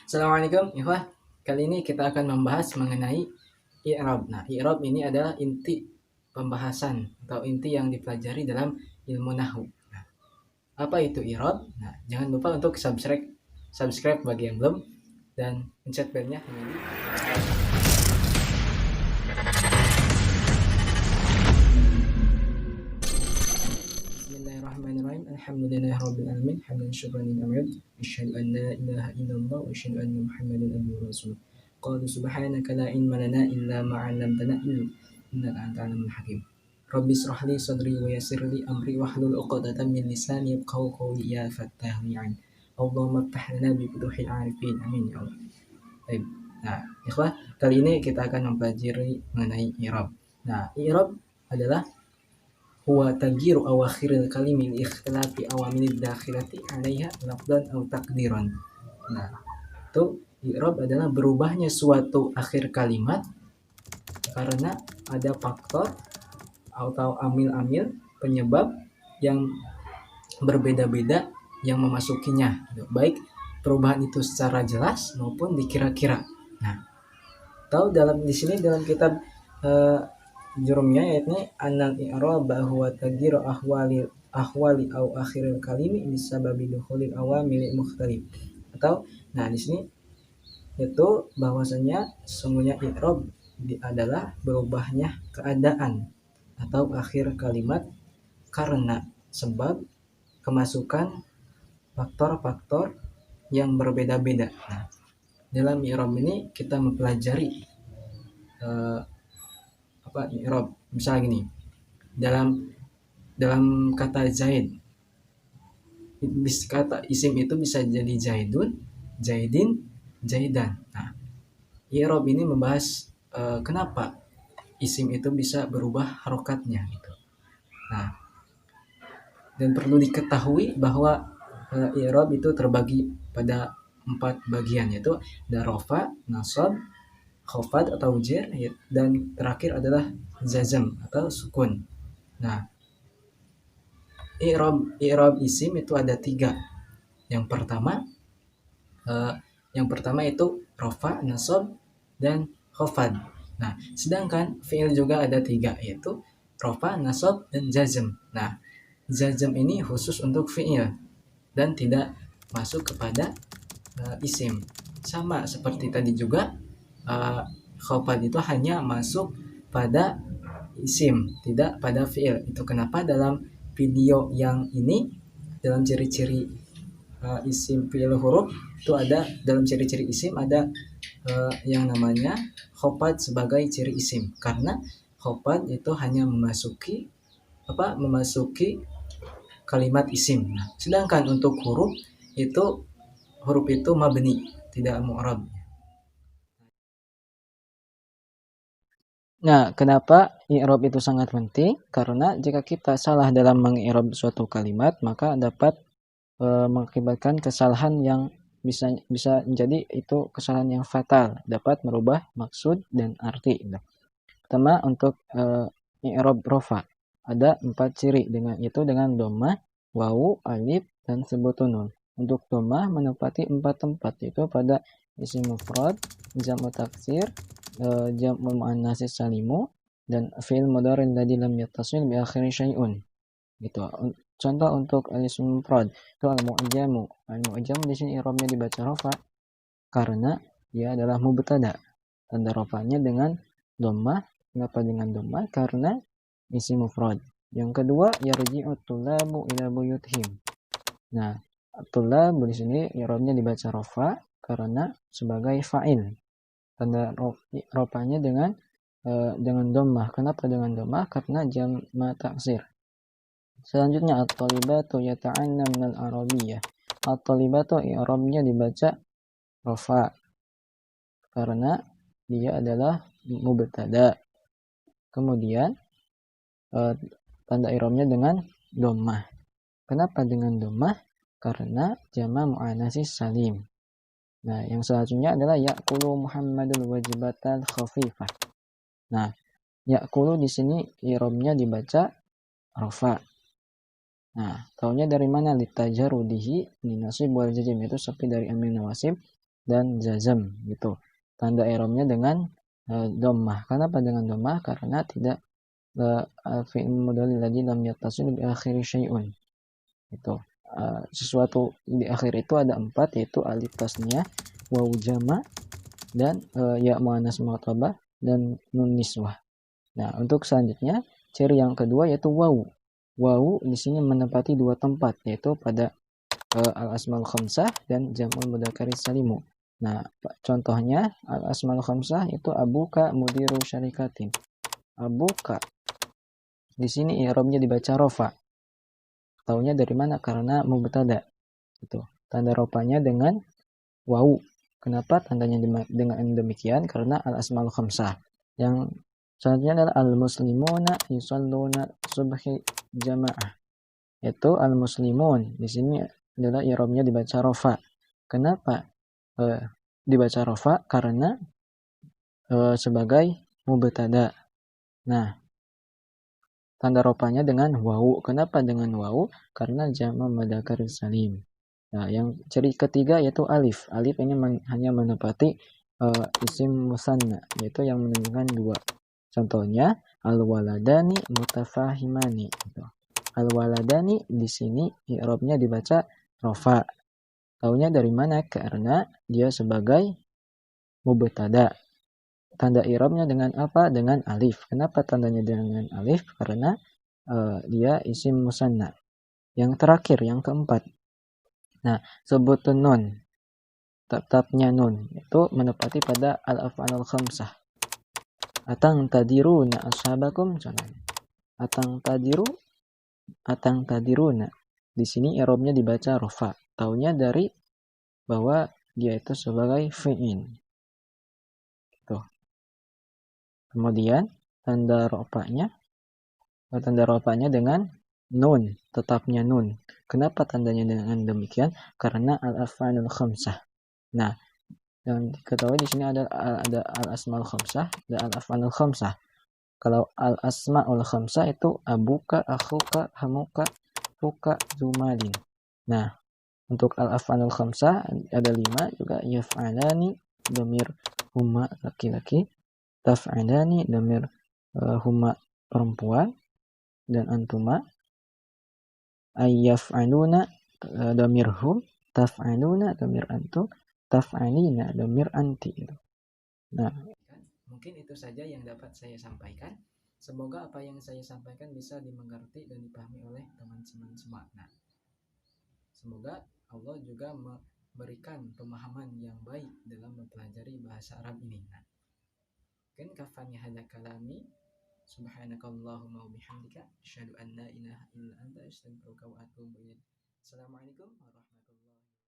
Assalamualaikum, ikhwah. Kali ini kita akan membahas mengenai i'rab. Nah, i'rab ini adalah inti pembahasan atau inti yang dipelajari dalam ilmu nahwu. Nah, apa itu i'rab? Nah, jangan lupa untuk subscribe bagi yang belum dan pencet belnya. Bismillahirrahmanirrahim. Alhamdulillahirabbil alamin. Hamdan syukran lillahi. Asyhadu an la ilaha illallah wa asyhadu anna Muhammadan abduhu wa rasuluh. Qalu subhanaka la ilma lana illa ma 'allamtana innaka antal alimul hakim. Rabbi israh li sadri wa yassir li amri wahlul 'uqdatam min lisani yafqahu qawli ya fattah li'an. Allahumma iftah lana bi futuhil 'arifin. Amin ya Allah. Baik. Nah, ikhwah, kali ini kita akan mempelajari mengenai i'rab. Nah, i'rab adalah huwa tagyiru awakhiril kalimi li ikhtilafi awamilid dakhilati 'alaiha lafdhan aw taqdiran. Nah, itu i'rab adalah berubahnya suatu akhir kalimat karena ada faktor atau amil-amil penyebab yang berbeda-beda yang memasukinya, baik perubahan itu secara jelas maupun dikira-kira. Nah, tahu di sini dalam kitab uh, jurumnya, yaitu anal i'raba huwa tagyiru ahwali au akhiril kalimi bisababi dukhulil awamil mukhtalif. Atau nah di sini itu bahwasanya sesungguhnya i'rab adalah berubahnya keadaan atau akhir kalimat karena sebab kemasukan faktor-faktor yang berbeda-beda. Nah, dalam i'rab ini kita mempelajari i'rab. Misalnya gini, dalam dalam kata Zaid, kata isim itu bisa jadi Zaidun, Zaidin, Zaidan. Nah, i'rab ini membahas kenapa isim itu bisa berubah harokatnya gitu. Nah, dan perlu diketahui bahwa i'rab itu terbagi pada 4 bagian, yaitu darofa, nasab, khafad atau jer, dan terakhir adalah jazm atau sukun. Nah, i'rab isim itu ada 3. Yang pertama itu rofa, nasab, dan khafad. Nah, sedangkan fi'il juga ada 3, yaitu rofa, nasab, dan jazm. Nah, jazm ini khusus untuk fi'il dan tidak masuk kepada isim. Sama seperti tadi juga, khafad itu hanya masuk pada isim, tidak pada fi'il. Itu kenapa dalam video yang ini, dalam ciri-ciri isim fi'il huruf itu ada, dalam ciri-ciri isim ada yang namanya khafad sebagai ciri isim, karena khafad itu hanya memasuki kalimat isim. Nah, sedangkan untuk huruf itu mabni, tidak mu'rab. Nah, kenapa i'rab itu sangat penting? Karena jika kita salah dalam mengi'rab suatu kalimat, maka dapat mengakibatkan kesalahan yang bisa menjadi itu kesalahan yang fatal, dapat merubah maksud dan arti. Pertama, untuk i'rab rofa ada 4 ciri, dengan dhammah, wawu, alif, dan sebutun nun. Untuk dhammah menempati 4 tempat, yaitu pada isim mufrad, jamu taksir, jamu muannats salimu, dan fi'il mudhari alladzi lam yattasil bi akhiri syai'un. Gitu. Contoh untuk isim mufrad itu al-mu'jamu. Al-mu'jam di sini i'rabnya dibaca rafa karena dia adalah mubtada. Tanda rafanya dengan dhammah. Kenapa dengan dhammah? Karena isim mufrad. Yang kedua, yarji'ut tulabu ila buyutihim. Nah, tulab di sini i'rabnya dibaca rafa karena sebagai fa'il. Tanda rafanya dengan dhammah. Kenapa dengan dhammah? Karena jama' taksir. Selanjutnya at-talibatu yata'annamna al-arabiyyah. At-talibatu i'rabnya dibaca rafa karena dia adalah mubtada. Kemudian tanda i'rabnya dengan dhammah. Kenapa dengan dhammah? Karena jama' muannats salim. Nah, yang selanjutnya adalah ya'kulu Muhammadul wajibatal khafifah. Nah, ya'kulu di sini i'rabnya dibaca rafa. Nah, taunya dari mana? Litajarudihi minasib wal jazm, itu seperti dari amil nawasib dan jazm gitu. Tanda i'rabnya dengan dhammah. Kenapa dengan dhammah? Karena tidak fi'il mudhari ladzi lam yattasil bi akhiri syai'un. Itu sesuatu di akhir itu ada 4, yaitu alif tasniyah, waw jama, dan ya muannas mukhatabah, dan nun niswah. Nah, untuk selanjutnya ciri yang kedua yaitu waw. Waw di sini menempati 2 tempat, yaitu pada al-asmaul khamsah dan jam'ul mudzakkari salimu. Nah, contohnya al-asmaul khamsah itu abuka mudiru syarikatin. Abuka di sini i'rabnya dibaca rofa. Taunya dari mana? Karena mubtada. Itu. Tanda rofanya dengan waw. Kenapa tandanya dengan demikian? Karena al-asmaul khamsah. Yang selanjutnya adalah al-muslimuna yusalluna subhi jamaah. Itu al-muslimun. Di sini adalah i'rabnya dibaca rofa. Kenapa dibaca rofa? Karena sebagai mubtada. Nah, tanda rofanya dengan wawu. Kenapa dengan wawu? Karena jama' mudzakkar salim. Nah, yang ciri ketiga yaitu alif. Alif ini hanya menepati isim musanna, yaitu yang menunjukkan 2. Contohnya al-waladani mutafahimani. Gitu. Al-waladani di sini i'rabnya dibaca rofa. Taunya dari mana? Karena dia sebagai mubtada. Tanda i'rabnya dengan apa? Dengan alif. Kenapa tandanya dengan alif? Karena dia isim musanna. Yang terakhir, yang keempat. Nah, sebutun nun. Tetapnya nun. Itu menepati pada al-af'alul khamsah. Atang tadiruna ashabakum. Contohnya. Atang tadiruna. Di sini i'rabnya dibaca rofa. Taunya dari bahwa dia itu sebagai fi'il. Tuh. Kemudian tanda rofanya dengan nun, tetapnya nun. Kenapa tandanya dengan demikian? Karena al-af'alul khamsah. Nah, yang diketahui di sini ada al-asmaul khamsah dan al-af'alul khamsah. Kalau al-asmaul khamsah itu abuka, akhuka, hamuka, fuka, zumalin. Nah, untuk al-af'alul khamsah ada 5 juga, yaf'alani, dhamir huma laki-laki, taf'alani, dhamir huma perempuan, dan antuma, ayyaf'aluna, dhamir hum, taf'aluna, dhamir antum, taf'alina, dhamir anti. Nah, mungkin itu saja yang dapat saya sampaikan. Semoga apa yang saya sampaikan bisa dimengerti dan dipahami oleh teman-teman semua. Nah, semoga Allah juga memberikan pemahaman yang baik dalam mempelajari bahasa Arab ini. Nah, mungkin kafani hadza kalami, subhanakallahumma wa bihamdika asyhadu an la ilaha illa anta astaghfiruka wa atubu ilaik. Assalamualaikum warahmatullahi wabarakatuh.